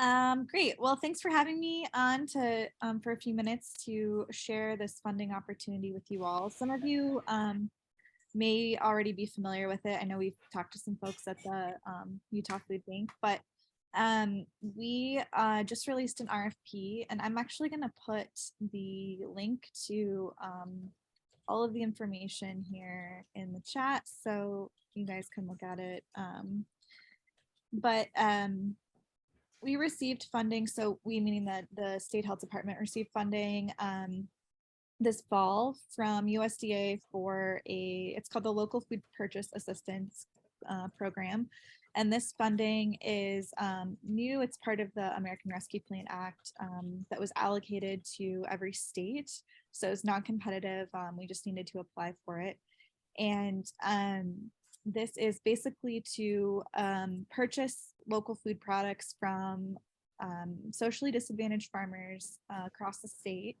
Great. Well, thanks for having me on to for a few minutes to share this funding opportunity with you all. Some of you may already be familiar with it. I know we've talked to some folks at the Utah Food Bank, but we just released an RFP, and I'm actually going to put the link to all of the information here in the chat so you guys can look at it. But we received funding, so we, meaning that the state health department, received funding this fall from USDA for it's called the Local Food Purchase Assistance Program. And this funding is new. It's part of the American Rescue Plan Act that was allocated to every state. So it's non-competitive. We just needed to apply for it. And this is basically to purchase local food products from socially disadvantaged farmers across the state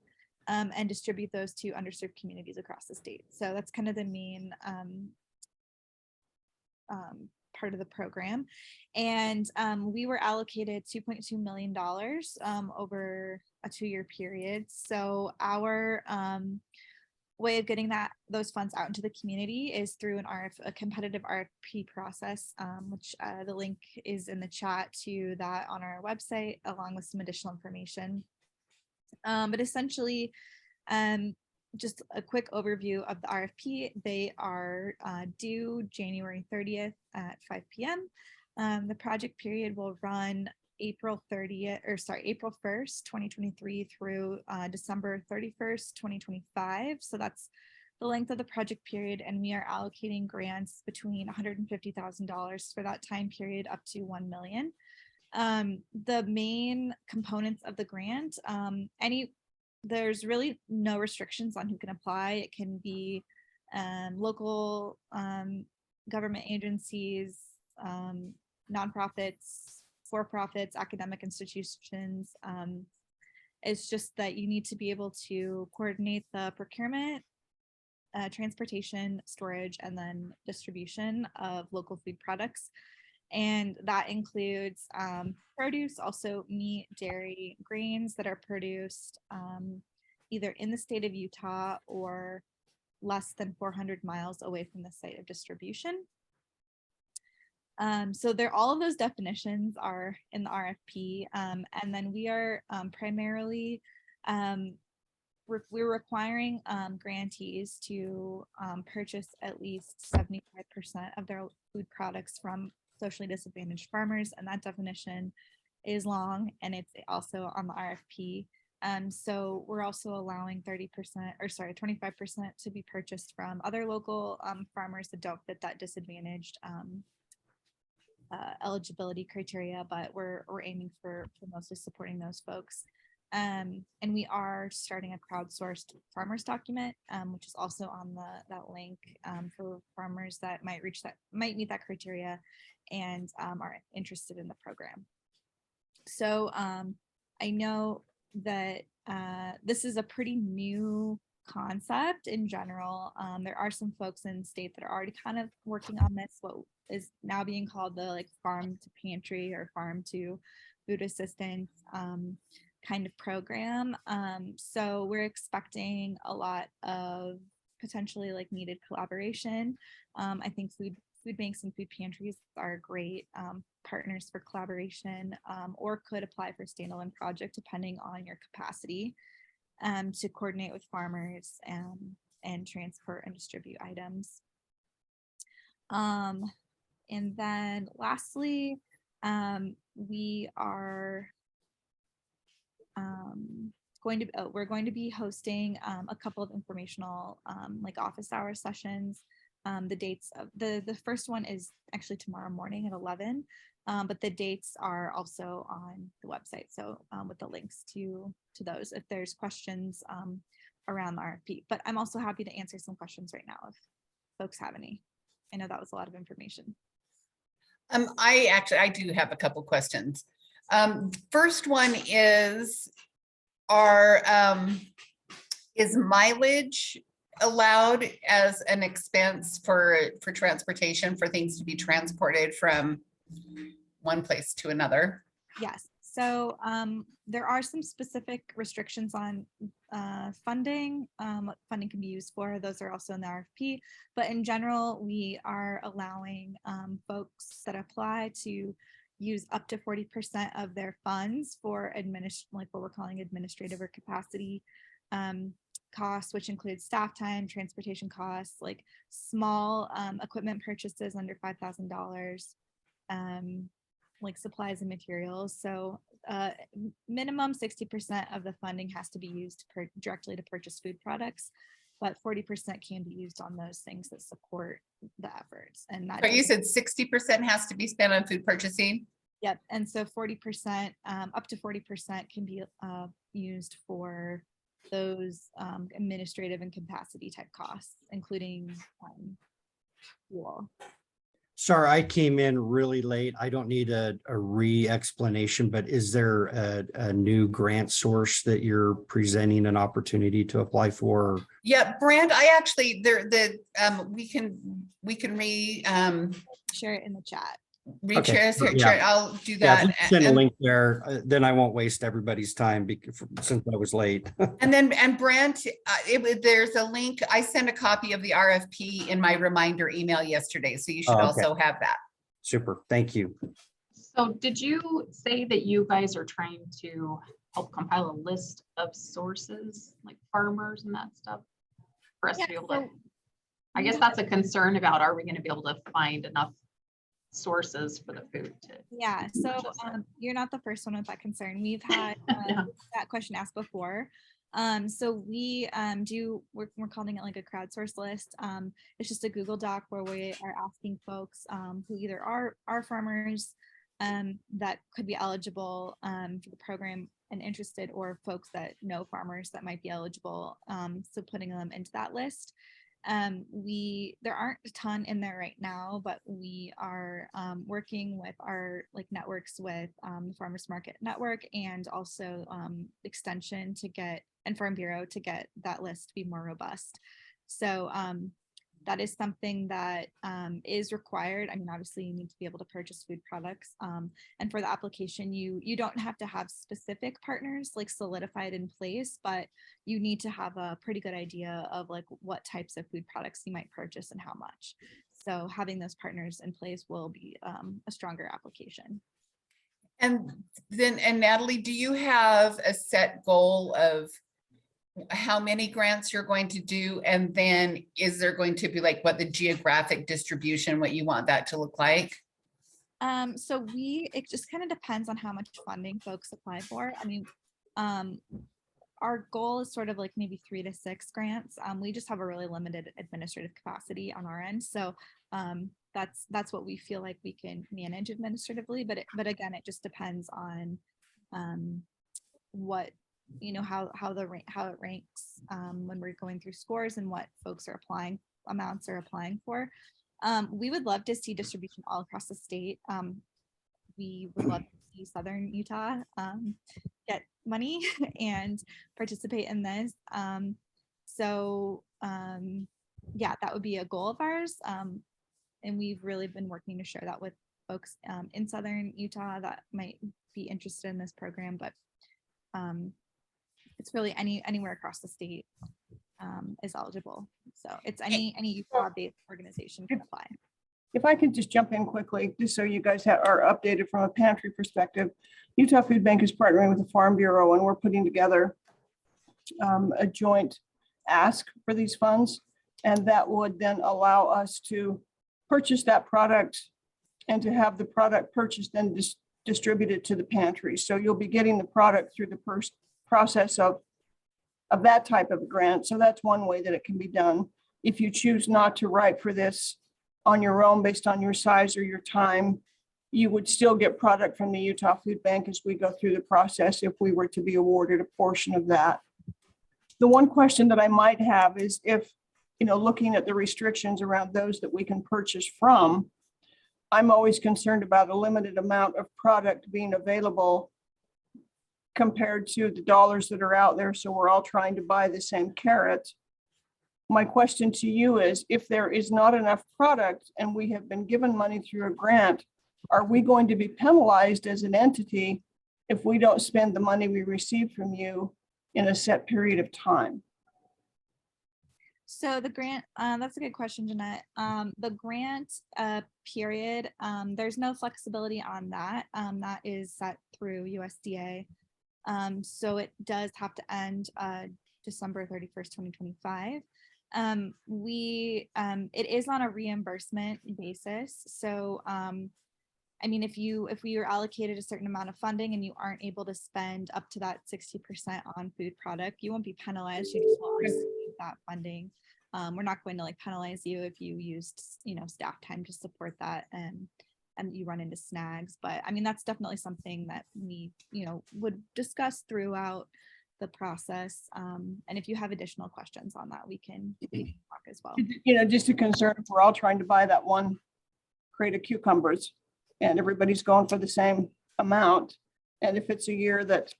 and distribute those to underserved communities across the state. So that's kind of the main part of the program. And we were allocated $2.2 million over a 2-year period. So our way of getting those funds out into the community is through a competitive RFP process, which the link is in the chat to that on our website, along with some additional information. But essentially, just a quick overview of the RFP. They are due January 30th at 5 p.m. The project period will run April 1st, 2023 through December 31st, 2025. So that's the length of the project period, and we are allocating grants between $150,000 for that time period up to $1 million. The main components of the grant, there's really no restrictions on who can apply. It can be local government agencies, nonprofits, for-profits, academic institutions. It's just that you need to be able to coordinate the procurement, transportation, storage, and then distribution of local food products. And that includes produce, also meat, dairy, grains that are produced either in the state of Utah or less than 400 miles away from the site of distribution. So all of those definitions are in the RFP. And then we are primarily, we're requiring grantees to purchase at least 75% of their food products from socially disadvantaged farmers. And that definition is long, and it's also on the RFP. So we're also allowing 25% to be purchased from other local farmers that don't fit that disadvantaged eligibility criteria, but we're aiming for mostly supporting those folks. And we are starting a crowdsourced farmers document, which is also on that link for farmers that might meet that criteria and are interested in the program. So I know that this is a pretty new concept in general. There are some folks in the state that are already kind of working on this, what is now being called the farm to pantry or farm to food assistance kind of program. So we're expecting a lot of potentially needed collaboration. I think food banks and food pantries are great partners for collaboration, or could apply for standalone project depending on your capacity to coordinate with farmers and transport and distribute items. And then lastly, we are we're going to be hosting a couple of informational office hour sessions. The dates of the first one is actually tomorrow morning at 11, but the dates are also on the website. So with the links to those, if there's questions around the RFP. But I'm also happy to answer some questions right now if folks have any. I know that was a lot of information. I do have a couple questions. First one is mileage allowed as an expense for transportation, for things to be transported from one place to another? Yes. So there are some specific restrictions on funding, what funding can be used for. Those are also in the RFP. But in general, we are allowing folks that apply to use up to 40% of their funds for like what we're calling administrative or capacity costs, which includes staff time, transportation costs, like small equipment purchases under $5,000. Like supplies and materials. So minimum 60% of the funding has to be used directly to purchase food products, but 40% can be used on those things that support the efforts. And that But you said 60% has to be spent on food purchasing? Yep. And so 40%, up to 40% can be used for those administrative and capacity type costs, including fuel. Sorry, I came in really late. I don't need a re-explanation, but is there a new grant source that you're presenting an opportunity to apply for? Yeah, Brand, I actually, we can Share it in the chat. share Yeah. it. I'll do Yeah, that. send a link there, then I won't waste everybody's time since I was late. And Brent, there's a link. I sent a copy of the RFP in my reminder email yesterday, so you should also have that. Super, thank you. So did you say that you guys are trying to help compile a list of sources, like farmers and that stuff, for us to be able to, I guess that's a concern about, are we going to be able to find enough sources for the food to so you're not the first one with that concern. We've had that question asked before. So we're calling it like a crowdsource list. It's just a Google Doc where we are asking folks who either are farmers that could be eligible for the program and interested, or folks that know farmers that might be eligible, so putting them into that list. There aren't a ton in there right now, but we are working with our networks with the Farmers Market Network and also Extension and Farm Bureau to get that list to be more robust. So that is something that is required. I mean, obviously you need to be able to purchase food products. And for the application, you don't have to have specific partners solidified in place, but you need to have a pretty good idea of what types of food products you might purchase and how much. So having those partners in place will be a stronger application. And Natalie, do you have a set goal of how many grants you're going to do? And then is there going to be what the geographic distribution, what you want that to look like? So it just kind of depends on how much funding folks apply for. I mean, our goal is sort of maybe 3 to 6 grants. We just have a really limited administrative capacity on our end. So that's what we feel like we can manage administratively. But again, it just depends on what, how it ranks when we're going through scores and what folks are amounts are applying for. We would love to see distribution all across the state. We would love to see Southern Utah get money and participate in this. Yeah, that would be a goal of ours. And we've really been working to share that with folks in Southern Utah that might be interested in this program, but it's really anywhere across the state is eligible. So it's any Utah-based organization can apply. If I could just jump in quickly, just so you guys are updated from a pantry perspective, Utah Food Bank is partnering with the Farm Bureau, and we're putting together a joint ask for these funds, and that would then allow us to purchase that product and to have the product purchased and distributed to the pantry. So you'll be getting the product through the process of that type of grant. So that's one way that it can be done. If you choose not to write for this on your own based on your size or your time, you would still get product from the Utah Food Bank as we go through the process if we were to be awarded a portion of that. The one question that I might have is if, looking at the restrictions around those that we can purchase from, I'm always concerned about a limited amount of product being available compared to the dollars that are out there. So we're all trying to buy the same carrot. My question to you is, if there is not enough product and we have been given money through a grant, are we going to be penalized as an entity if we don't spend the money we receive from you in a set period of time? So the grant, that's a good question, Jeanette. The grant period, there's no flexibility on that. That is set through USDA. So it does have to end December 31st, 2025. It is on a reimbursement basis. So I mean, if we are allocated a certain amount of funding and you aren't able to spend up to that 60% on food product, you won't be penalized. You just won't receive that funding. We're not going to like penalize you if you used, staff time to support that and you run into snags. But I mean, that's definitely something that we, would discuss throughout the process. And if you have additional questions on that, we can talk as well. Just a concern, if we're all trying to buy that one crate of cucumbers and everybody's going for the same amount. And if it's a year that,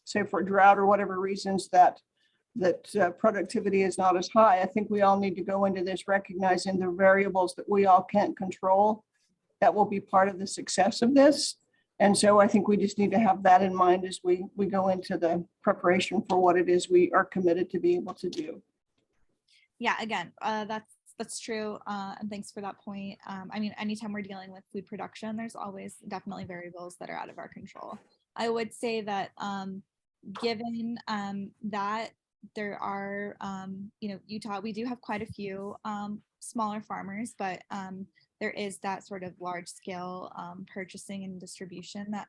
say for drought or whatever reasons that productivity is not as high, I think we all need to go into this recognizing the variables that we all can't control that will be part of the success of this. And so I think we just need to have that in mind as we go into the preparation for what it is we are committed to be able to do. Yeah, again, that's true. And thanks for that point. I mean, anytime we're dealing with food production, there's always definitely variables that are out of our control. I would say that given that there are, Utah, we do have quite a few smaller farmers, but there is that sort of large scale purchasing and distribution that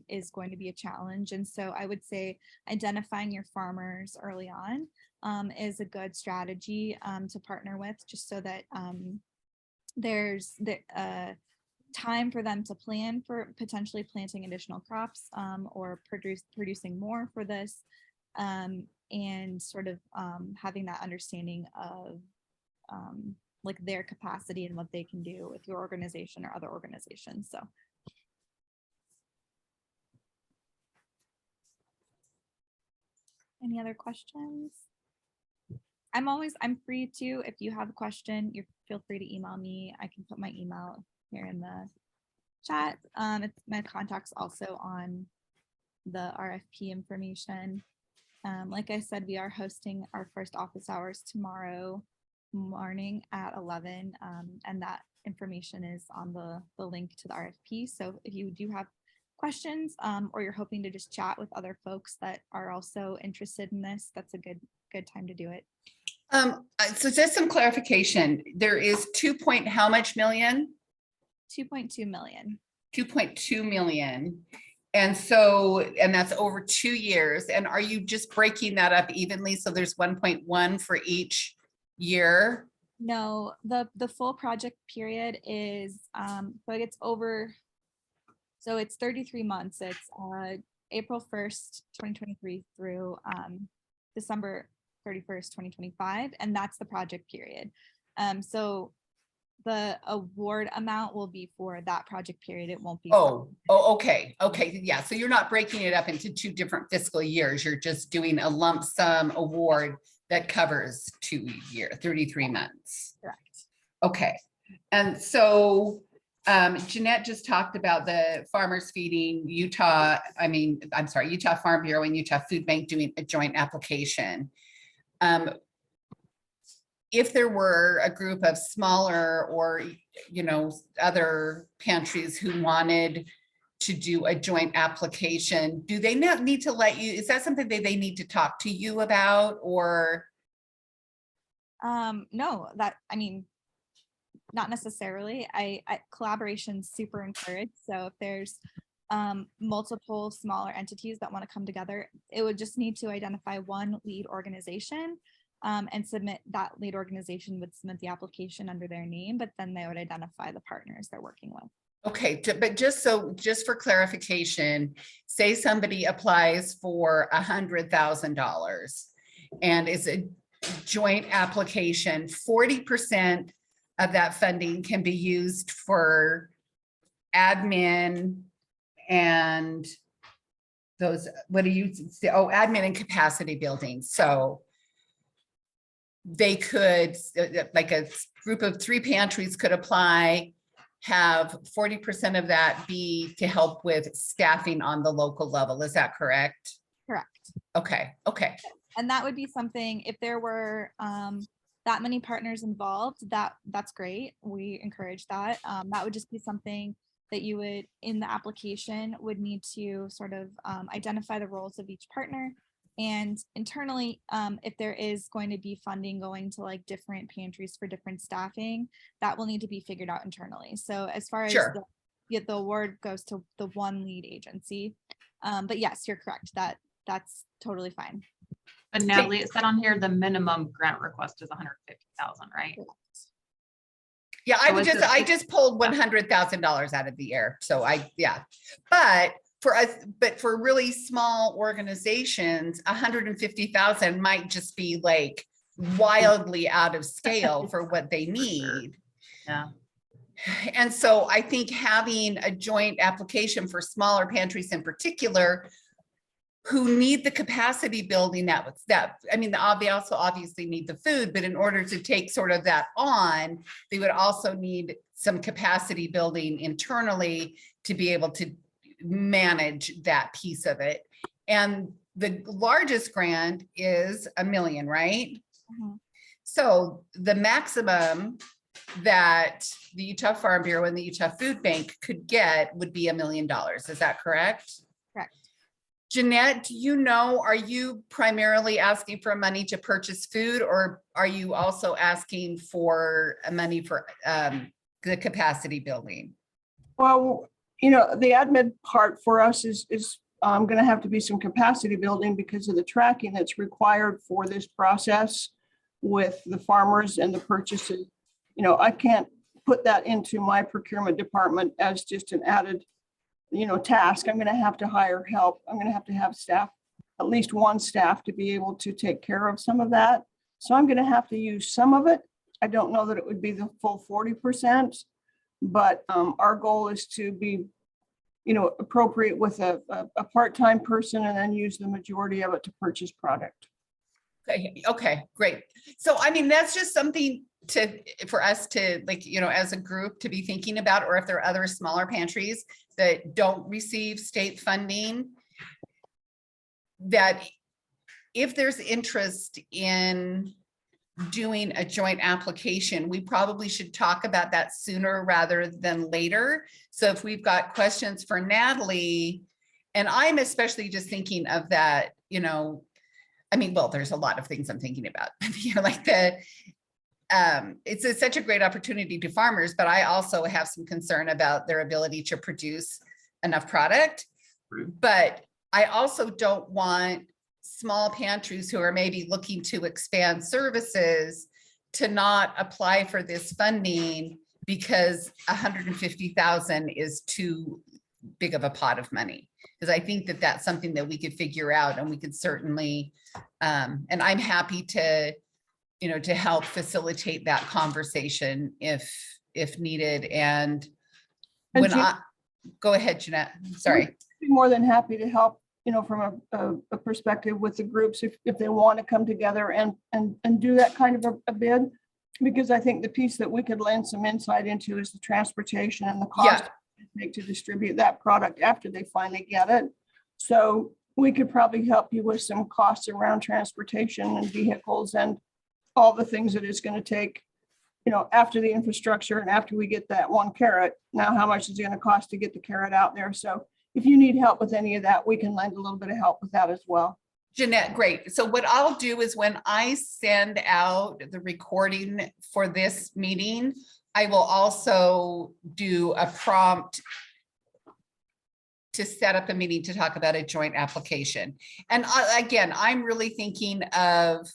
is going to be a challenge. And so I would say identifying your farmers early on is a good strategy to partner with, just so that there's the time for them to plan for potentially planting additional crops or producing more for this, and sort of having that understanding of like their capacity and what they can do with your organization or other organizations. So. Any other questions? I'm free to, if you have a question, you feel free to email me. I can put my email here in the chat. My contact's also on the RFP information. Like I said, we are hosting our first office hours tomorrow morning at 11, and that information is on the link to the RFP. So if you do have questions or you're hoping to just chat with other folks that are also interested in this, that's a good time to do it. So just some clarification, there is how much million? 2.2 million. 2.2 million. And so, and that's over 2 years. And are you just breaking that up evenly? So there's 1.1 for each year? No, the full project period is, so it's over, so it's 33 months. It's April 1st, 2023 through December 31st, 2025. And that's the project period. So the award amount will be for that project period. It won't be. Okay. Yeah. So you're not breaking it up into 2 different fiscal years. You're just doing a lump sum award that covers 2 years, 33 months. Correct. Okay. And so Jeanette just talked about the farmers feeding Utah Farm Bureau and Utah Food Bank doing a joint application. If there were a group of smaller or, other pantries who wanted to do a joint application, do they not need to let you, is that something that they need to talk to you about, or? No, not necessarily. Collaboration's super encouraged. So if there's multiple smaller entities that want to come together, it would just need to identify one lead organization and that lead organization would submit the application under their name, but then they would identify the partners they're working with. Okay, but just for clarification, say somebody applies for $100,000 and it's a joint application, 40% of that funding can be used for admin and those, what do you say? Oh, admin and capacity building. So they could, like a group of 3 pantries could apply have 40% of that be to help with staffing on the local level. Is that correct? Correct. Okay, okay. And that would be something, if there were that many partners involved, that's great. We encourage that. That would just be something that you would, in the application, would need to sort of identify the roles of each partner. And internally, if there is going to be funding going to like different pantries for different staffing, that will need to be figured out internally. So as far as Sure. the award goes to the one lead agency. But yes, you're correct. That's totally fine. But Natalie, it said on here, the minimum grant request is 150,000, right? Yeah, So is it- I just pulled $100,000 out of the air. So yeah. But for us, but for really small organizations, 150,000 might just be like wildly out of scale for what they need. Yeah. And so I think having a joint application for smaller pantries in particular, who need the capacity building I mean, they also obviously need the food, but in order to take sort of that on, they would also need some capacity building internally to be able to manage that piece of it. And the largest grant is $1 million, right? Mhm. So the maximum that the Utah Farm Bureau and the Utah Food Bank could get would be $1 million. Is that correct? Correct. Jeanette, do you know, are you primarily asking for money to purchase food, or are you also asking for money for the capacity building? Well, you know, the admin part for us is going to have to be some capacity building because of the tracking that's required for this process with the farmers and the purchases. You know, I can't put that into my procurement department as just an added, you know, task. I'm going to have to hire help. I'm going to have staff, at least one staff, to be able to take care of some of that. So I'm going to have to use some of it. I don't know that it would be the full 40%, but our goal is to be, you know, appropriate with a part-time person and then use the majority of it to purchase product. Okay, great. So, I mean, that's just something for us to, like, you know, as a group to be thinking about, or if there are other smaller pantries that don't receive state funding, that if there's interest in doing a joint application, we probably should talk about that sooner rather than later. So if we've got questions for Natalie, and I'm especially just thinking of that, you know, I mean, well, there's a lot of things I'm thinking about, you know, like it's such a great opportunity to farmers, but I also have some concern about their ability to produce enough product. But I also don't want small pantries who are maybe looking to expand services to not apply for this funding because 150,000 is too big of a pot of money. Because I think that that's something that we could figure out, and we could certainly, and I'm happy to, you know, to help facilitate that conversation if needed. And when go ahead, Jeanette, sorry. Be more than happy to help, you know, from a perspective with the groups if they want to come together and do that kind of a bid, because I think the piece that we could lend some insight into is the transportation and the cost to distribute that product after they finally get it. So we could probably help you with some costs around transportation and vehicles and all the things that it's going to take, you know, after the infrastructure and after we get that one carrot. Now, how much is it going to cost to get the carrot out there? So if you need help with any of that, we can lend a little bit of help with that as well. Jeanette, great. So what I'll do is when I send out the recording for this meeting, I will also do a prompt to set up a meeting to talk about a joint application. And again, I'm really thinking of,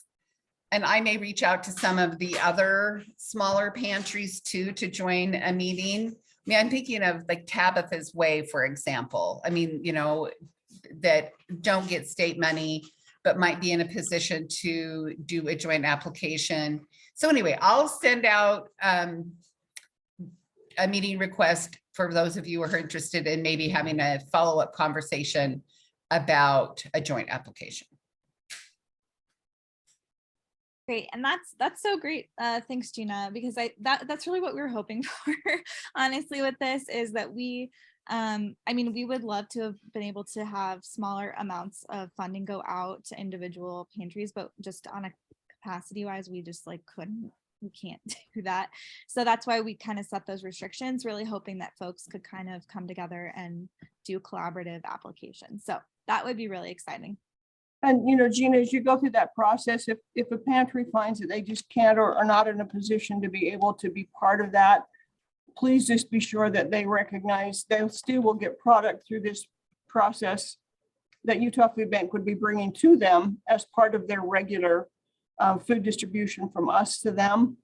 and I may reach out to some of the other smaller pantries too, to join a meeting. I mean, I'm thinking of like Tabitha's Way, for example. I mean, you know, that don't get state money, but might be in a position to do a joint application. So anyway, I'll send out a meeting request for those of you who are interested in maybe having a follow-up conversation about a joint application. Great. And that's so great. Thanks, Gina, because that's really what we were hoping for, honestly, with this is that I mean, we would love to have been able to have smaller amounts of funding go out to individual pantries, but just on a capacity wise, we just like we can't do that. So that's why we kind of set those restrictions, really hoping that folks could kind of come together and do collaborative applications. So that would be really exciting. And, Gina, as you go through that process, if a pantry finds that they just can't or are not in a position to be able to be part of that, please just be sure that they recognize they still will get product through this process that Utah Food Bank would be bringing to them as part of their regular food distribution from us to them.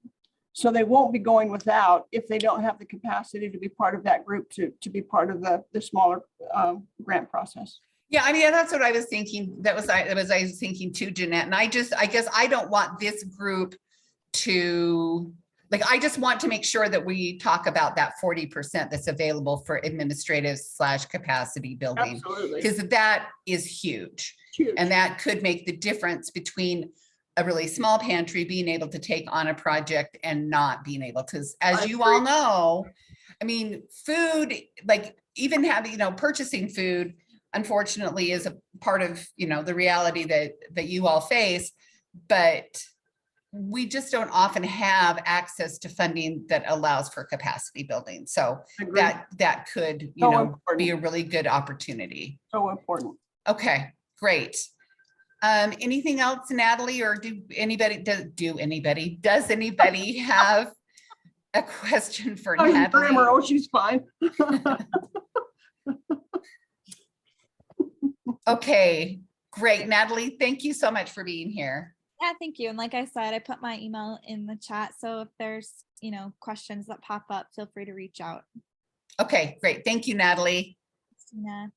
So they won't be going without if they don't have the capacity to be part of that group to be part of the smaller grant process. Yeah, I mean, that's what I was thinking. I was thinking too, Jeanette. And I guess I don't want this group to, like, I just want to make sure that we talk about that 40% that's available for administrative / capacity building. Absolutely. Because that is huge. Huge. And that could make the difference between a really small pantry being able to take on a project and not being able to, as you all know, I mean, food, like even having, purchasing food, unfortunately, is a part of, the reality that you all face, but we just don't often have access to funding that allows for capacity building. So that could, be a really good opportunity. So important. Okay, great. Anything else, Natalie, or does anybody have a question for Natalie? Oh, she's fine. Okay, great. Natalie, thank you so much for being here. Yeah, thank you. And like I said, I put my email in the chat. So if there's, questions that pop up, feel free to reach out. Okay, great. Thank you, Natalie. Christina.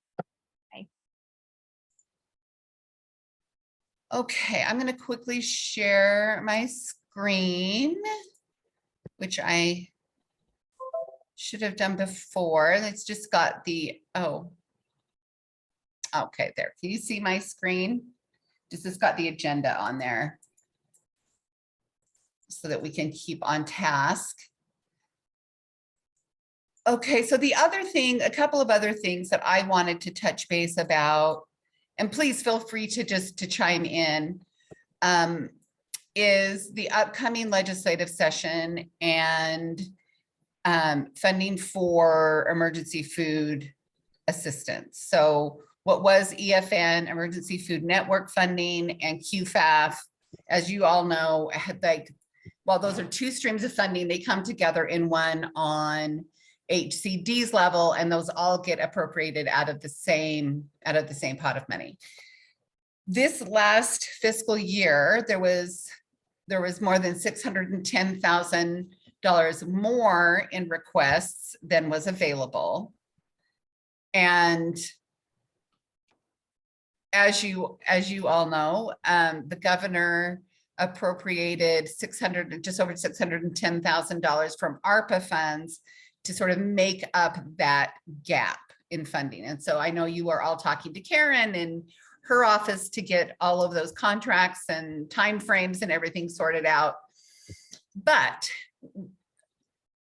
Okay, I'm going to quickly share my screen, which I should have done before. It's just got the, okay, there. Can you see my screen? It's got the agenda on there so that we can keep on task. Okay, so a couple of other things that I wanted to touch base about, and please feel free to chime in, is the upcoming legislative session and funding for emergency food assistance. So what was EFN, Emergency Food Network funding, and QFAF, as you all know, while those are two streams of funding, they come together in one on HCD's level, and those all get appropriated out of the same pot of money. This last fiscal year, there was more than $610,000 more in requests than was available. And as you all know, the governor appropriated just over $610,000 from ARPA funds to sort of make up that gap in funding. And so I know you are all talking to Karen and her office to get all of those contracts and timeframes and everything sorted out. But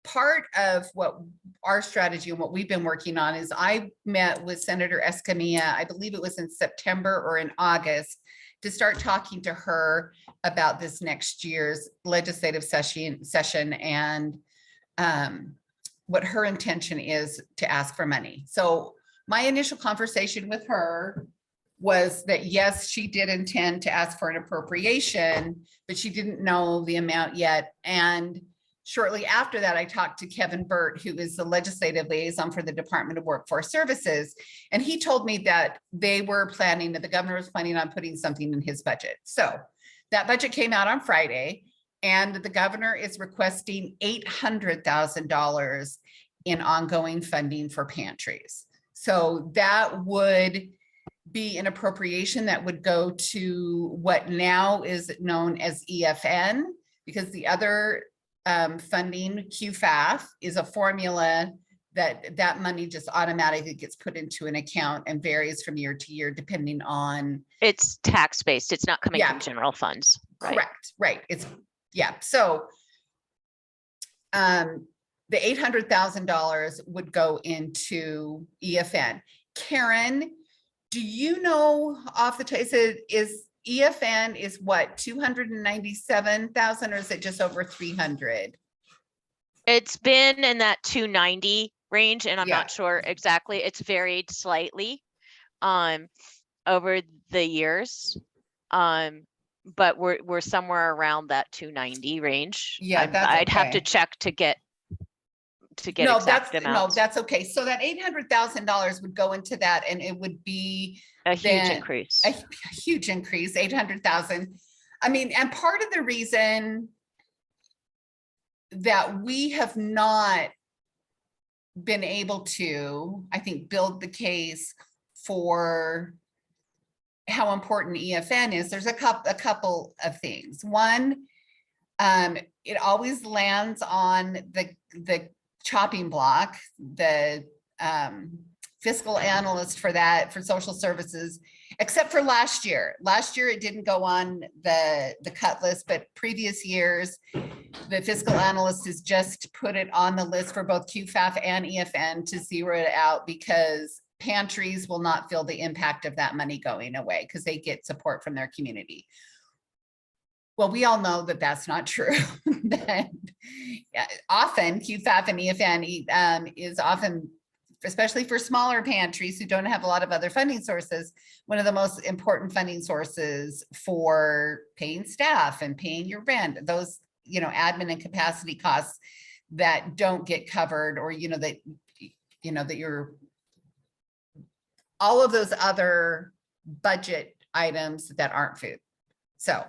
part of what our strategy and what we've been working on is I met with Senator Escamilla, I believe it was in September or in August, to start talking to her about this next year's legislative session and what her intention is to ask for money. So my initial conversation with her was that, yes, she did intend to ask for an appropriation, but she didn't know the amount yet. And shortly after that, I talked to Kevin Burt, who is the legislative liaison for the Department of Workforce Services. And he told me that the governor was planning on putting something in his budget. So that budget came out on Friday, and the governor is requesting $800,000 in ongoing funding for pantries. So that would be an appropriation that would go to what now is known as EFN, because the other funding, QFAF, is a formula that money just automatically gets put into an account and varies from year to year depending on. It's tax-based. It's not coming from general funds. Right. Correct, right. It's, yeah, so the $800,000 would go into EFN. Karen, do you know off the top, is EFN is what, 297,000 or is it just over 300? It's been in that 290 range, and I'm Yeah. not sure exactly. It's varied slightly over the years. But we're somewhere around that 290 range. Yeah, that's I'd have to okay. check to get No, exact that's, no, amounts. that's okay. So that $800,000 would go into that and it would be A huge then increase. a huge increase, 800,000. I mean, and part of the reason that we have not been able to, I think, build the case for how important EFN is, there's a couple of things. One, it always lands on the chopping block, the fiscal analyst for that, for social services, except for last year. Last year, it didn't go on the cut list, but previous years, the fiscal analyst has just put it on the list for both QFAF and EFN to zero it out because pantries will not feel the impact of that money going away because they get support from their community. Well, we all know that that's not true. Often QFAF and EFN is often, especially for smaller pantries who don't have a lot of other funding sources, one of the most important funding sources for paying staff and paying your rent, those, you know, admin and capacity costs that don't get covered, or, that you're, all of those other budget items that aren't food. So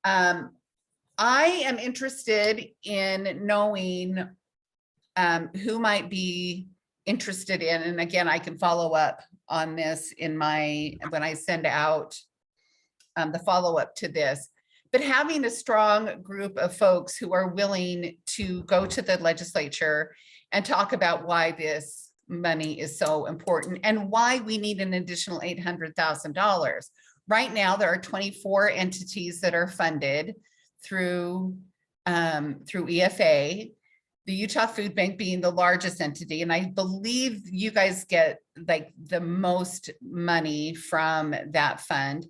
I am interested in knowing who might be interested in, and again, I can follow up on this when I send out the follow-up to this, but having a strong group of folks who are willing to go to the legislature and talk about why this money is so important and why we need an additional $800,000. Right now, there are 24 entities that are funded through EFA, the Utah Food Bank being the largest entity. And I believe you guys get like the most money from that fund.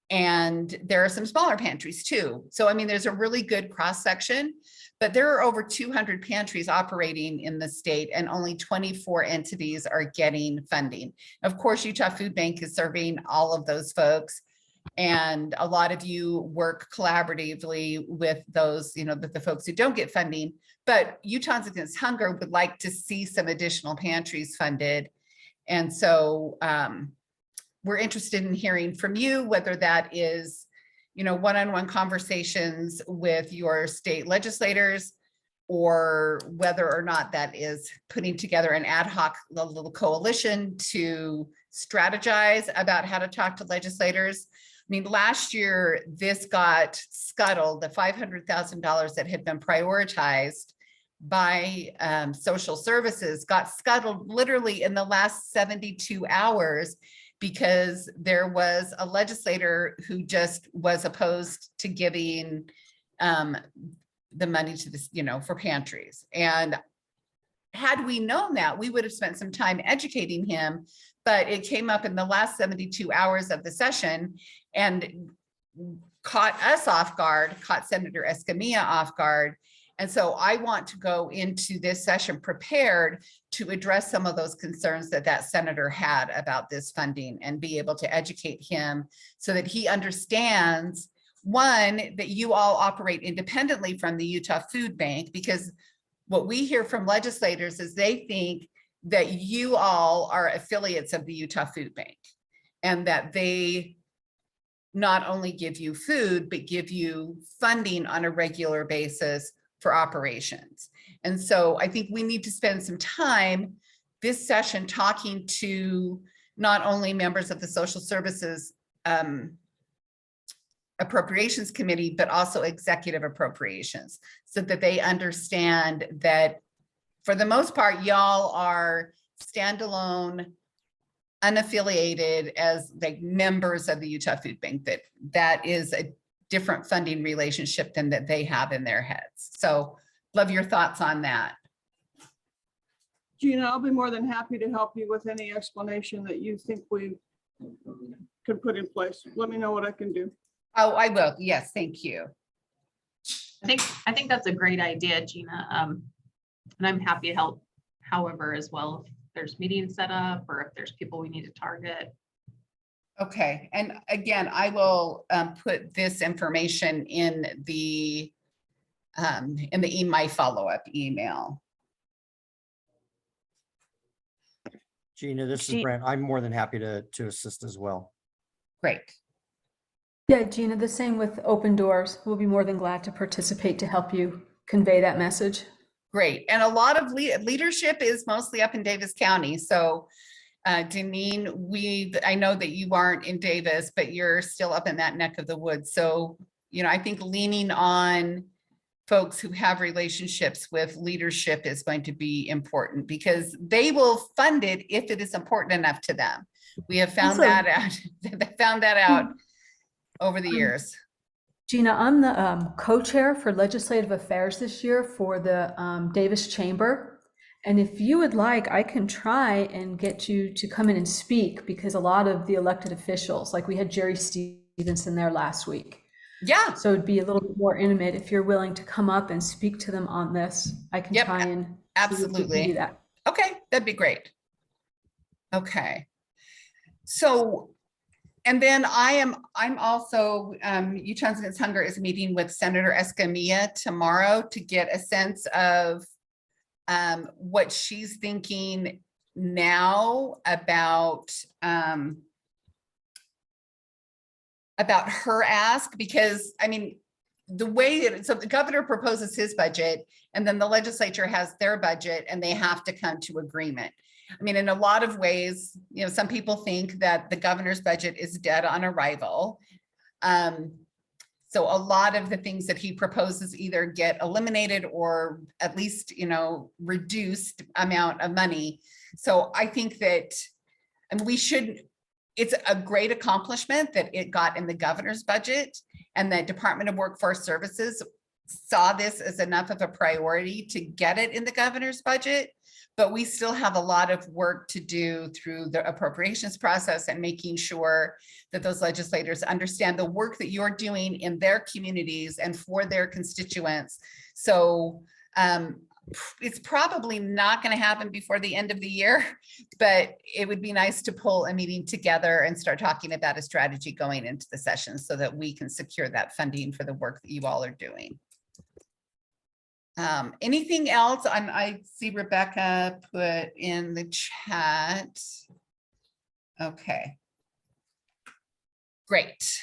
And there are some smaller pantries too. So, I mean, there's a really good cross section, but there are over 200 pantries operating in the state and only 24 entities are getting funding. Of course, Utah Food Bank is serving all of those folks. And a lot of you work collaboratively with those, the folks who don't get funding, but Utahns Against Hunger would like to see some additional pantries funded. And so we're interested in hearing from you, whether that is, one-on-one conversations with your state legislators, or whether or not that is putting together an ad hoc little coalition to strategize about how to talk to legislators. I mean, last year, this got scuttled, the $500,000 that had been prioritized by social services got scuttled literally in the last 72 hours because there was a legislator who just was opposed to giving the money to this, for pantries. And had we known that, we would have spent some time educating him, but it came up in the last 72 hours of the session and caught us off guard, caught Senator Escamilla off guard. And so I want to go into this session prepared to address some of those concerns that senator had about this funding and be able to educate him so that he understands, one, that you all operate independently from the Utah Food Bank, because what we hear from legislators is they think that you all are affiliates of the Utah Food Bank and that they not only give you food, but give you funding on a regular basis for operations. And so I think we need to spend some time this session talking to not only members of the Social Services Appropriations Committee, but also Executive Appropriations, so that they understand that for the most part, y'all are standalone, unaffiliated as like members of the Utah Food Bank, that is a different funding relationship than that they have in their heads. So love your thoughts on that. Gina, I'll be more than happy to help you with any explanation that you think we could put in place. Let me know what I can do. Oh, I will. Yes, thank you. I think that's a great idea, Gina. And I'm happy to help however as well. If there's meetings set up or if there's people we need to target. Okay, and again, I will put this information in my follow-up email. Gina, this is Gee- Brent. I'm more than happy to assist as well. Great. Yeah, Gina, the same with Open Doors. We'll be more than glad to participate to help you convey that message. Great. And a lot of leadership is mostly up in Davis County. So Deneen, I know that you aren't in Davis, but you're still up in that neck of the woods. So, I think leaning on folks who have relationships with leadership is going to be important because they will fund it if it is important enough to them. We have found Also- that out. They found that out over the years. Gina, I'm the co-chair for legislative affairs this year for the Davis Chamber. And if you would like, I can try and get you to come in and speak because a lot of the elected officials, like we had Jerry Stevenson there last week. Yeah. So it'd be a little bit more intimate if you're willing to come up and speak to them on this. I can Yep, try and see if we can absolutely. do that. Okay, that'd be great. Okay. So, and then I'm also, Utahns Against Hunger is meeting with Senator Escamilla tomorrow to get a sense of what she's thinking now about her ask, because I mean, the way that, so the governor proposes his budget and then the legislature has their budget and they have to come to agreement. I mean, in a lot of ways, some people think that the governor's budget is dead on arrival. So a lot of the things that he proposes either get eliminated or at least, reduced amount of money. So I think that, and it's a great accomplishment that it got in the governor's budget and the Department of Workforce Services saw this as enough of a priority to get it in the governor's budget. But we still have a lot of work to do through the appropriations process and making sure that those legislators understand the work that you're doing in their communities and for their constituents. So it's probably not going to happen before the end of the year, but it would be nice to pull a meeting together and start talking about a strategy going into the session so that we can secure that funding for the work that you all are doing. Anything else? I see Rebecca put in the chat. Okay. Great.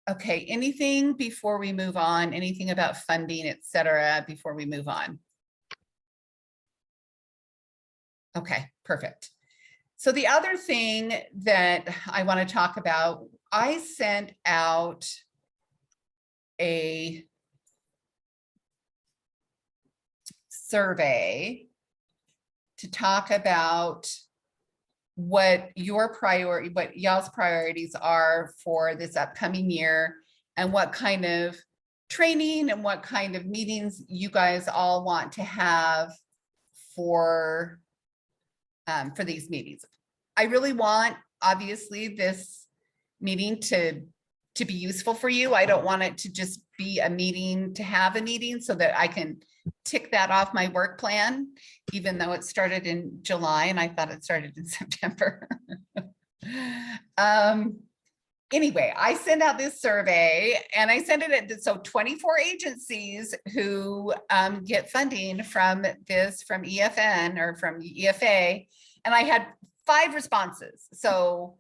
Okay, anything before we move on? Anything about funding, et cetera, before we move on? Okay, perfect. So the other thing that I want to talk about, I sent out a survey to talk about what y'all's priorities are for this upcoming year and what kind of training and what kind of meetings you guys all want to have for these meetings. I really want, obviously, this meeting to be useful for you. I don't want it to just be a meeting to have a meeting so that I can tick that off my work plan, even though it started in July and I thought it started in September. Anyway, I sent out this survey and I sent it so 24 agencies who get funding from EFN or from EFA, and I had 5 responses. So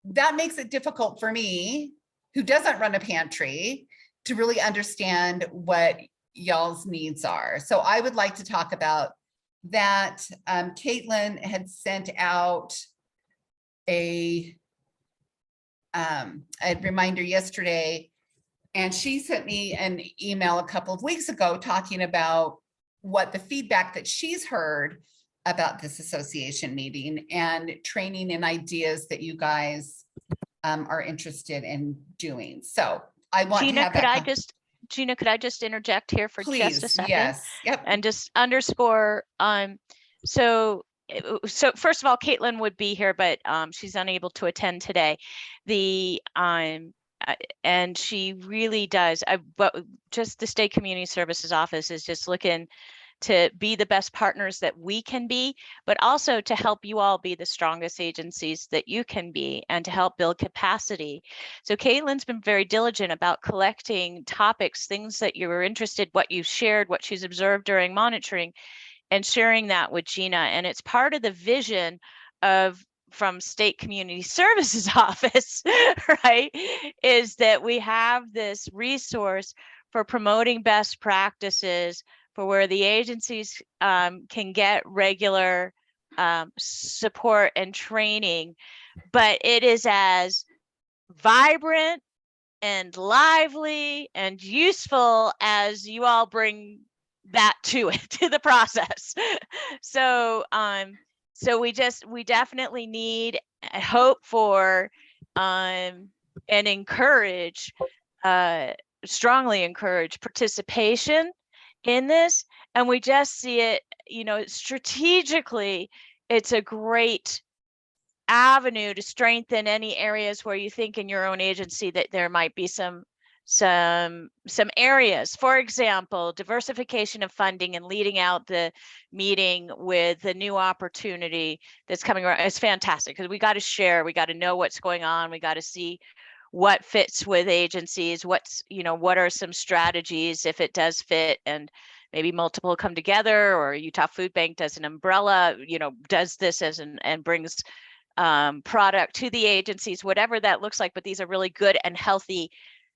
that makes it difficult for me, who doesn't run a pantry, to really understand what y'all's needs are. So I would like to talk about that. Caitlin had sent out a reminder yesterday, and she sent me an email a couple of weeks ago talking about what the feedback that she's heard about this association meeting and training and ideas that you guys are interested in doing. So I want to Gina, have could that. I just, Gina, could I just interject here for just a Please, second? yes, yep. And just underscore, so first of all, Caitlin would be here, but she's unable to attend today. And she really does, but just the State Community Services Office is just looking to be the best partners that we can be, but also to help you all be the strongest agencies that you can be and to help build capacity. So Caitlin's been very diligent about collecting topics, things that you were interested, what you shared, what she's observed during monitoring, and sharing that with Gina. And it's part of the vision from State Community Services Office, right? Is that we have this resource for promoting best practices for where the agencies can get regular support and training, but it is as vibrant and lively and useful as you all bring that to it, to the process. So we definitely need hope for and encourage, strongly encourage participation in this. And we just see it, strategically, it's a great avenue to strengthen any areas where you think in your own agency that there might be some areas. For example, diversification of funding and leading out the meeting with the new opportunity that's coming around. It's fantastic because we got to share, we got to know what's going on, we got to see what fits with agencies, what are some strategies if it does fit, and maybe multiple come together, or Utah Food Bank does an umbrella, does this and brings product to the agencies, whatever that looks like. But these are really good and healthy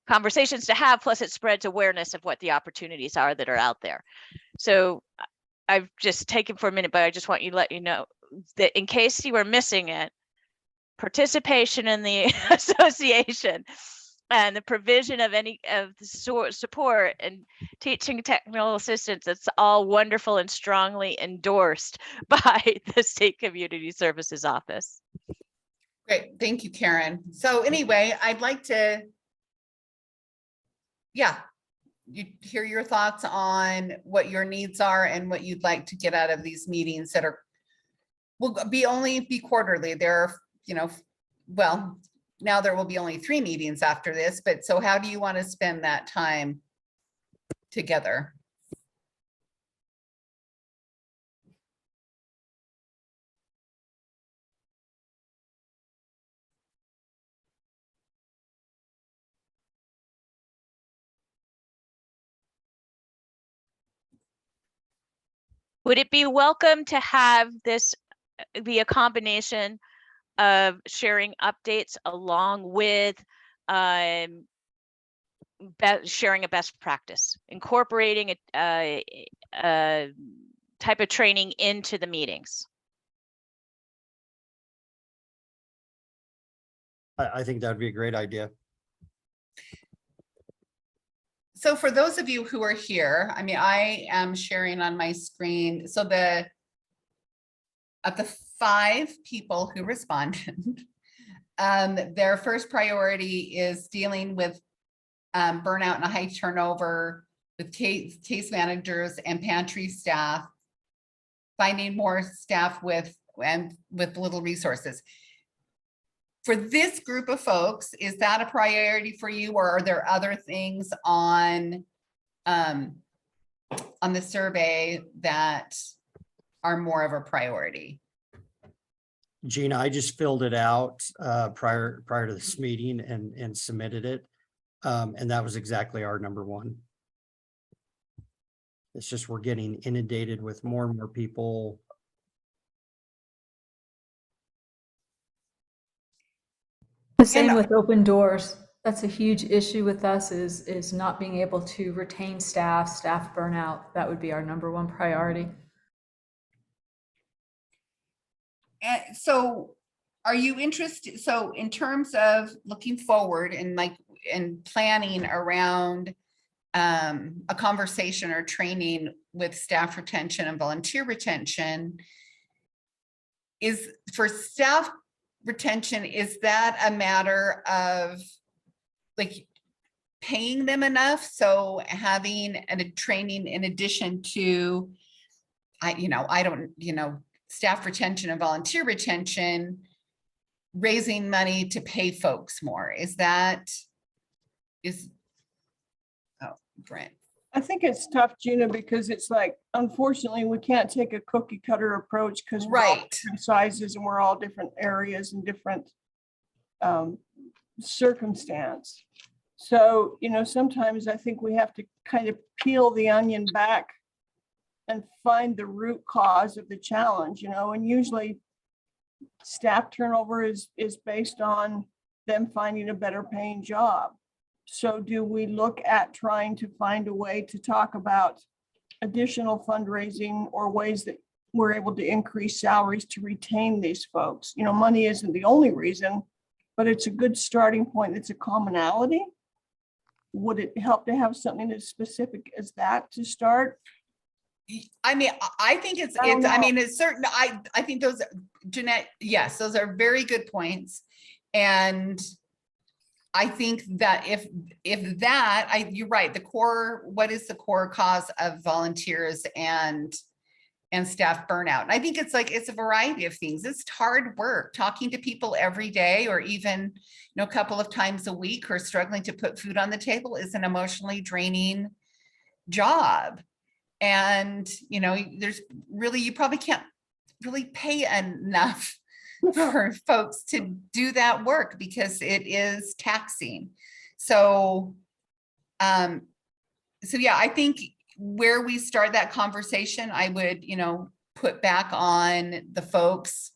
conversations to have, plus it spreads awareness of what the opportunities are that are out there. So I've just taken for a minute, but I just want you to let you know that in case you were missing it, participation in the association and the provision of any of the support and teaching technical assistance, it's all wonderful and strongly endorsed by the State Community Services Office. Great, thank you, Karen. So anyway, I'd like to, you hear your thoughts on what your needs are and what you'd like to get out of these meetings that will only be quarterly. There are, well, now there will be only 3 meetings after this, but so how do you want to spend that time together? Would it be welcome to have this be a combination of sharing updates along with sharing a best practice, incorporating a type of training into the meetings? I think that'd be a great idea. So for those of you who are here, I mean, I am sharing on my screen. So of the 5 people who responded, their first priority is dealing with burnout and a high turnover with case managers and pantry staff, finding more staff with little resources. For this group of folks, is that a priority for you, or are there other things on the survey that are more of a priority? Gina, I just filled it out prior to this meeting and submitted it. And that was exactly our number 1. It's just we're getting inundated with more and more people. The same with open doors. That's a huge issue with us is not being able to retain staff burnout. That would be our number 1 priority. And so are you interested? So in terms of looking forward and planning around a conversation or training with staff retention and volunteer retention, is for staff retention, is that a matter of like paying them enough? So having a training in addition to, I don't, staff retention and volunteer retention, raising money to pay folks more. Oh, Brent. I think it's tough, Gina, because it's like, unfortunately, we can't take a cookie cutter approach because we're all Right. different sizes and we're all different areas and different circumstance. So, sometimes I think we have to kind of peel the onion back and find the root cause of the challenge, and usually staff turnover is based on them finding a better paying job. So do we look at trying to find a way to talk about additional fundraising or ways that we're able to increase salaries to retain these folks? Money isn't the only reason, but it's a good starting point. It's a commonality. Would it help to have something as specific as that to start? I mean, I think it's certain, I think those, Jeanette, yes, those are very good points. And I think that if you're right, what is the core cause of volunteers and staff burnout? And I think it's a variety of things. It's hard work, talking to people every day, or even, a couple of times a week, who are struggling to put food on the table is an emotionally draining job. And, you probably can't really pay enough for folks to do that work because it is taxing. So yeah, I think where we start that conversation, I would, put back on the folks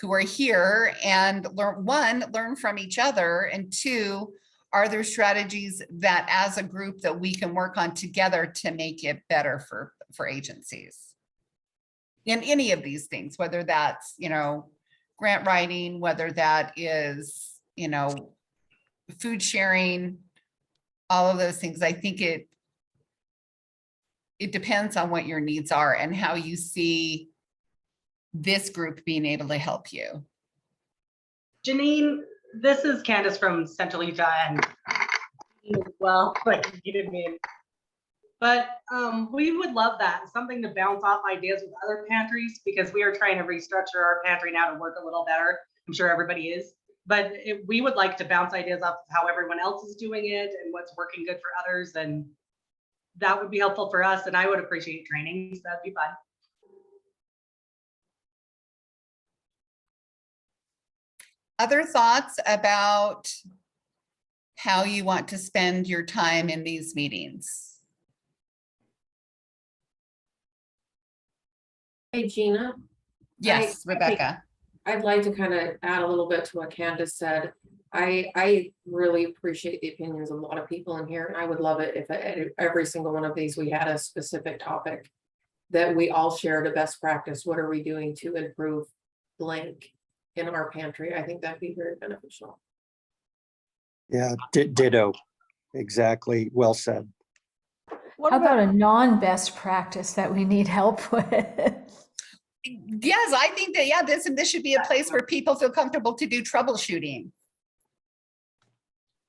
who are here and learn from each other. And two, are there strategies that as a group that we can work on together to make it better for agencies in any of these things, whether that's, grant writing, whether that is, food sharing, all of those things. I think it depends on what your needs are and how you see this group being able to help you. Janine, this is Candace from Central Utah, and well, like you didn't mean, but we would love that, something to bounce off ideas with other pantries, because we are trying to restructure our pantry now to work a little better. I'm sure everybody is, but we would like to bounce ideas off of how everyone else is doing it and what's working good for others, and that would be helpful for us, and I would appreciate training, so that'd be fun. Other thoughts about how you want to spend your time in these meetings? Hey, Gina. Yes, Rebecca. I'd like to kind of add a little bit to what Candace said. I really appreciate the opinions of a lot of people in here, and I would love it if at every single one of these we had a specific topic that we all shared a best practice. What are we doing to improve blank in our pantry? I think that'd be very beneficial. Yeah, ditto. Exactly. Well said. What How about a non-best practice that we need help with? Yes, I think that, yeah, this should be a place where people feel comfortable to do troubleshooting.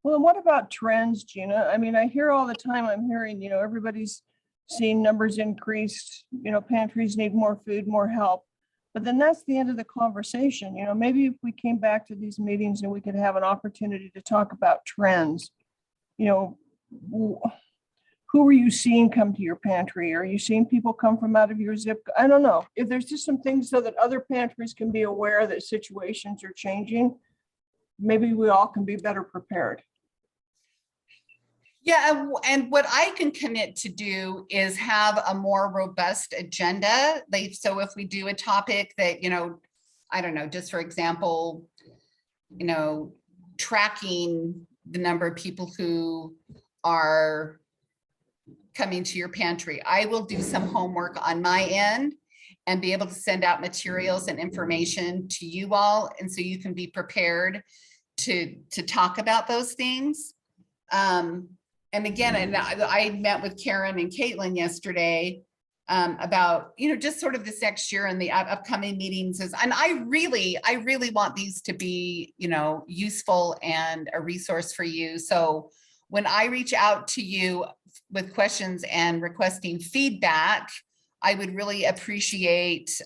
Well, what about trends, Gina? I mean, I hear all the time, I'm hearing, everybody's seeing numbers increased, pantries need more food, more help. But then that's the end of the conversation. Maybe if we came back to these meetings and we could have an opportunity to talk about trends, who are you seeing come to your pantry? Are you seeing people come from out of your zip? I don't know. If there's just some things so that other pantries can be aware that situations are changing, maybe we all can be better prepared. Yeah, and what I can commit to do is have a more robust agenda. So if we do a topic that, I don't know, just for example, tracking the number of people who are coming to your pantry, I will do some homework on my end and be able to send out materials and information to you all. And so you can be prepared to talk about those things. And again, I met with Karen and Caitlin yesterday, about, you know, just sort of this next year and the upcoming meetings is, and I really want these to be, you know, useful and a resource for you. So when I reach out to you with questions and requesting feedback, I would really appreciate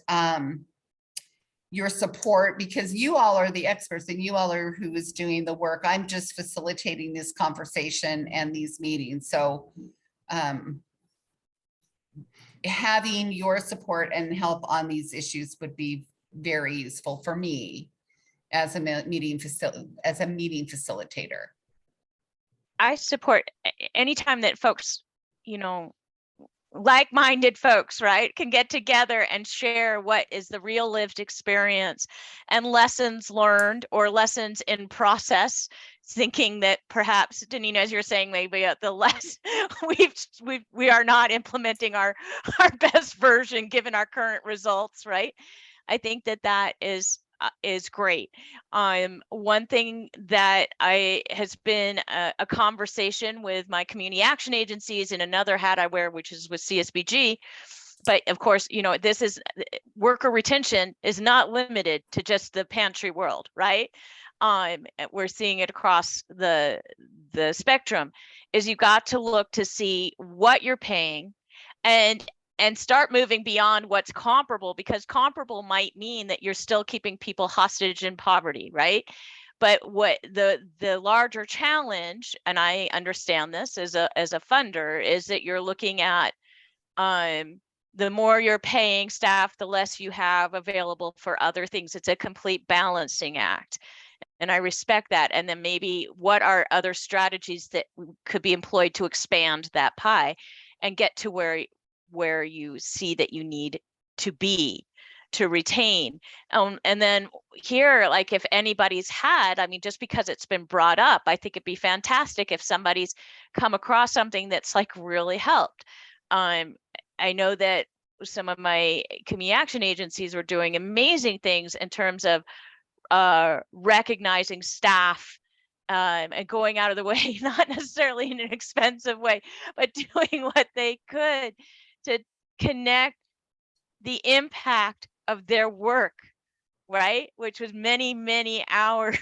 your support, because you all are the experts and you all are who is doing the work. I'm just facilitating this conversation and these meetings. So having your support and help on these issues would be very useful for me as a meeting facilitator. I support anytime that folks, you know, like-minded folks, right, can get together and share what is the real lived experience and lessons learned or lessons in process, thinking that perhaps, Denise, as you're saying, maybe the less we are not implementing our best version given our current results, right? I think that is great. One thing that has been a conversation with my community action agencies, and another hat I wear, which is with CSBG. But of course, you know, this is worker retention is not limited to just the pantry world, right? We're seeing it across the spectrum. Is you got to look to see what you're paying and start moving beyond what's comparable, because comparable might mean that you're still keeping people hostage in poverty, right? But what the larger challenge, and I understand this as a funder, is that you're looking at the more you're paying staff, the less you have available for other things. It's a complete balancing act. And I respect that. And then maybe what are other strategies that could be employed to expand that pie and get to where you see that you need to be to retain. And then here, like if anybody's had, I mean, just because it's been brought up, I think it'd be fantastic if somebody's come across something that's like really helped. I know that some of my community action agencies were doing amazing things in terms of recognizing staff and going out of the way, not necessarily in an expensive way, but doing what they could to connect the impact of their work, right? Which was many, many hours,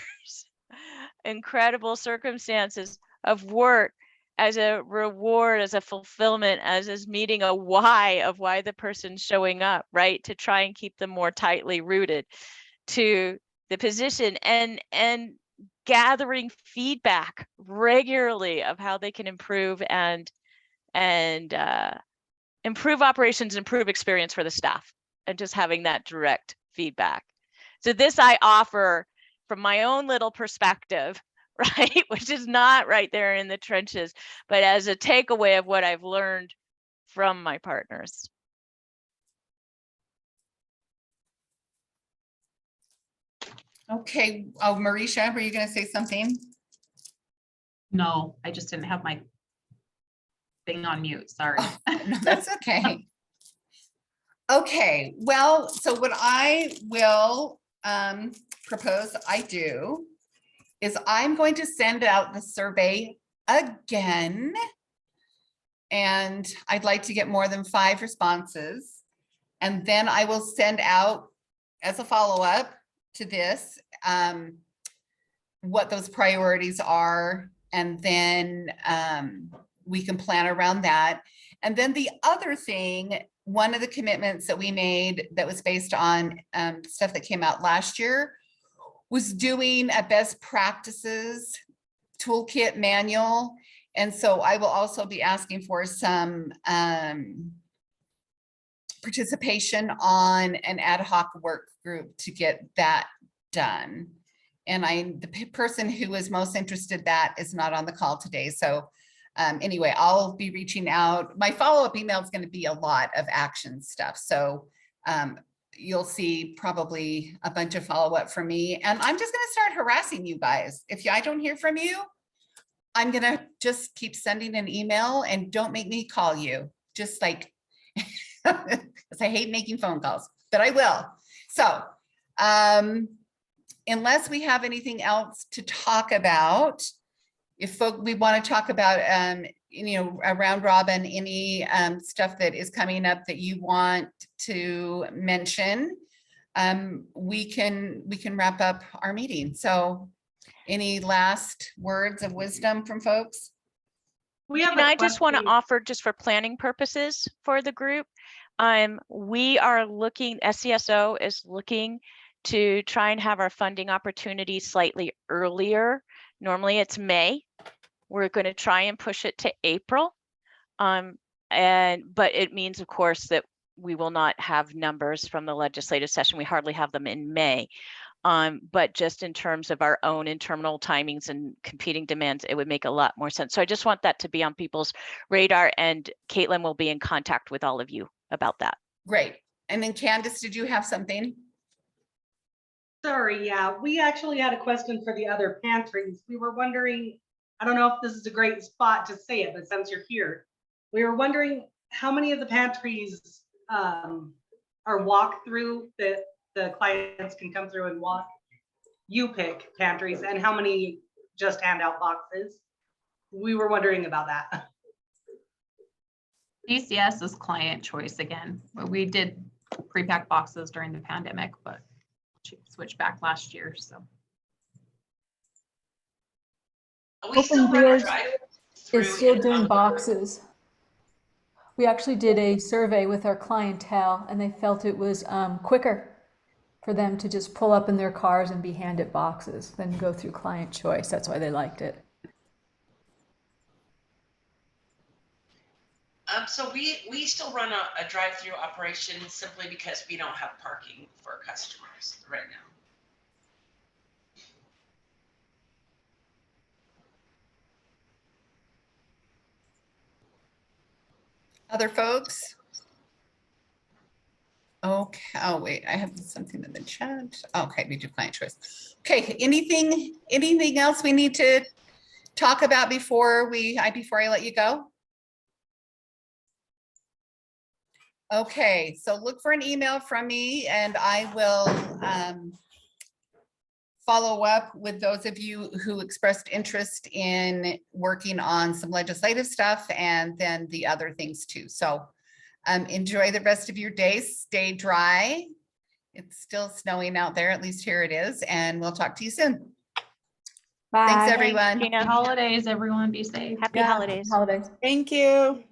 incredible circumstances of work as a reward, as a fulfillment, as meeting a why of why the person's showing up, right? To try and keep them more tightly rooted to the position and gathering feedback regularly of how they can improve and improve operations, improve experience for the staff, and just having that direct feedback. So this I offer from my own little perspective, right? Which is not right there in the trenches, but as a takeaway of what I've learned from my partners. Okay. Oh, Marisha, were you going to say something? No, I just didn't have my thing on mute. Sorry. Oh, no, that's okay. Okay. Well, so what I will propose I do is I'm going to send out the survey again. And I'd like to get more than 5 responses. And then I will send out as a follow-up to this, what those priorities are. And then we can plan around that. And then the other thing, one of the commitments that we made that was based on stuff that came out last year was doing a best practices toolkit manual. And so I will also be asking for some participation on an ad hoc work group to get that done. And the person who is most interested in that is not on the call today. So anyway, I'll be reaching out. My follow-up email is going to be a lot of action stuff. So you'll see probably a bunch of follow-up from me. And I'm just going to start harassing you guys. If I don't hear from you, I'm going to just keep sending an email, and don't make me call you. Just like, because I hate making phone calls, but I will. So unless we have anything else to talk about, if we want to talk about around Robin, any stuff that is coming up that you want to mention, we can wrap up our meeting. So any last words of wisdom from folks? We have And a I just want to question. offer, just for planning purposes for the group, we are looking, SCSO is looking to try and have our funding opportunity slightly earlier. Normally it's May. We're going to try and push it to April. But it means, of course, that we will not have numbers from the legislative session. We hardly have them in May. But just in terms of our own internal timings and competing demands, it would make a lot more sense. So I just want that to be on people's radar, and Caitlin will be in contact with all of you about that. Great. And then Candace, did you have something? Sorry, yeah, we actually had a question for the other pantries. We were wondering, I don't know if this is a great spot to say it, but since you're here, we were wondering how many of the pantries are walk through that the clients can come through and walk. You pick pantries, and how many just hand out boxes? We were wondering about that. DCS is client choice again. We did pre-pack boxes during the pandemic, but switched back last year, so. Open Doors is still doing boxes. We actually did a survey with our clientele, and they felt it was quicker for them to just pull up in their cars and be handed boxes than go through client choice. That's why they liked it. So we still run a drive-through operation simply because we don't have parking for customers right now. Other folks? Okay, oh wait, I have something in the chat. Okay, we do client choice. Okay, anything else we need to talk about before I let you go? Okay, so look for an email from me and I will follow up with those of you who expressed interest in working on some legislative stuff and then the other things too. So enjoy the rest of your day, stay dry. It's still snowing out there, at least here it is, and we'll talk to you soon. Bye. Thanks, everyone. Gina. Happy holidays, everyone. Be safe. Happy holidays. Holidays. Thank you.